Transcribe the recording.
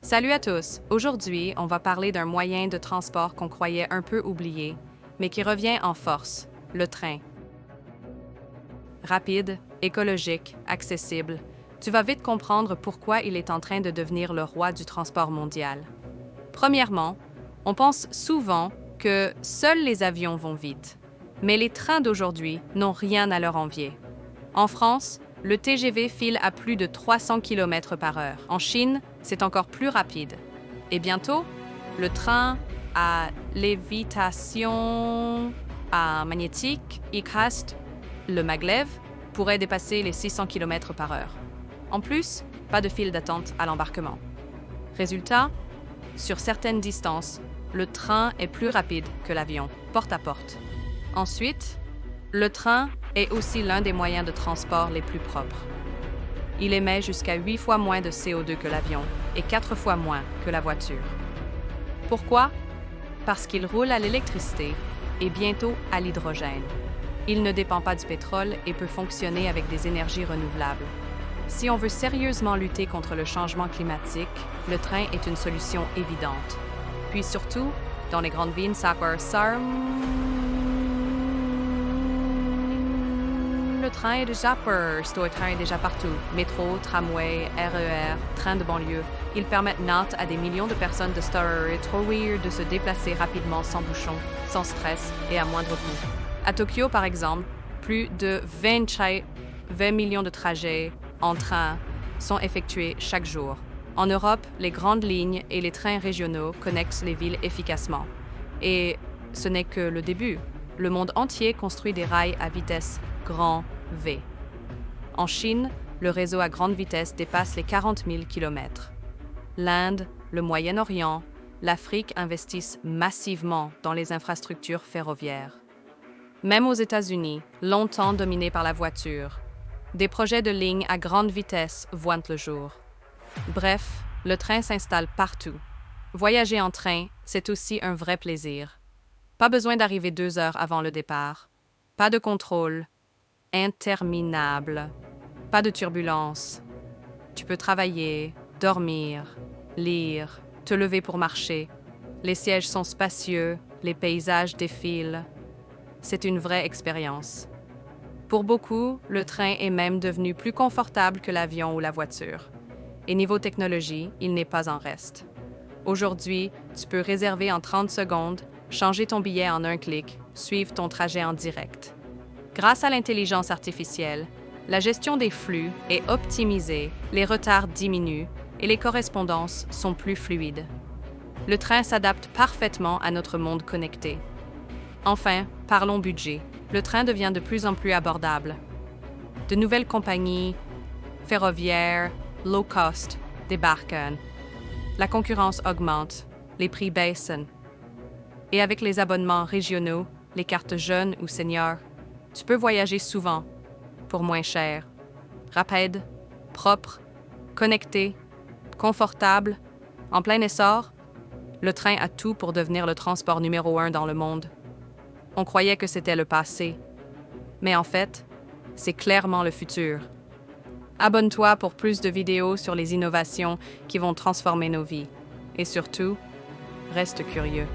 Salut à tous! Aujourd'hui, on va parler d'un moyen de transport qu'on croyait un peu oublié, mais qui revient en force, le train. Rapide, écologique, accessible, tu vas vite comprendre pourquoi il est en train de devenir le roi du transport mondial. Premièrement, on pense souvent que seuls les avions vont vite, mais les trains d'aujourd'hui n'ont rien à leur envier. En France, le TGV file à plus de 300 km par heure. En Chine, c'est encore plus rapide. Et bientôt, le train à lévitation magnétique, ICAST, le maglev, pourrait dépasser les 600 km par heure. En plus, pas de file d'attente à l'embarquement. Résultat, sur certaines distances, le train est plus rapide que l'avion, porte à porte. Ensuite, le train est aussi l'un des moyens de transport les plus propres. Il émet jusqu'à 8 fois moins de CO2 que l'avion et 4 fois moins que la voiture. Pourquoi? Parce qu'il roule à l'électricité et bientôt à l'hydrogène. Il ne dépend pas du pétrole et peut fonctionner avec des énergies renouvelables. Si on veut sérieusement lutter contre le changement climatique, le train est une solution évidente. Puis surtout, dans les grandes villes, le train est déjà le train est déjà partout. Métro, tramway, RER, train de banlieue. Ils permettent à des millions de personnes de se déplacer rapidement sans bouchon, sans stress et à moindre coût. À Tokyo, par exemple, plus de 20 millions de trajets en train sont effectués chaque jour. En Europe, les grandes lignes et les trains régionaux connectent les villes efficacement. Et ce n'est que le début. Le monde entier construit des rails à vitesse grand V. En Chine, le réseau à grande vitesse dépasse les 40 000 km. L'Inde, le Moyen-Orient, l'Afrique investissent massivement dans les infrastructures ferroviaires. Même aux États-Unis, longtemps dominés par la voiture, des projets de lignes à grande vitesse voient le jour. Bref, le train s'installe partout. Voyager en train, c'est aussi un vrai plaisir. Pas besoin d'arriver 2 heures avant le départ. Pas de contrôle interminable. Pas de turbulence. Tu peux travailler, dormir, lire, te lever pour marcher. Les sièges sont spacieux, les paysages défilent. C'est une vraie expérience. Pour beaucoup, le train est même devenu plus confortable que l'avion ou la voiture. Et niveau technologie, il n'est pas en reste. Aujourd'hui, tu peux réserver en 30 secondes, changer ton billet en un clic, suivre ton trajet en direct. Grâce à l'intelligence artificielle, la gestion des flux est optimisée, les retards diminuent et les correspondances sont plus fluides. Le train s'adapte parfaitement à notre monde connecté. Enfin, parlons budget. Le train devient de plus en plus abordable. De nouvelles compagnies ferroviaires, low cost, débarquent. La concurrence augmente, les prix baissent. Et avec les abonnements régionaux, les cartes jeunes ou seniors, tu peux voyager souvent, pour moins cher. Rapide, propre, connecté, confortable, en plein essor, le train a tout pour devenir le transport numéro 1 dans le monde. On croyait que c'était le passé, mais en fait, c'est clairement le futur. Abonne-toi pour plus de vidéos sur les innovations qui vont transformer nos vies. Et surtout, reste curieux.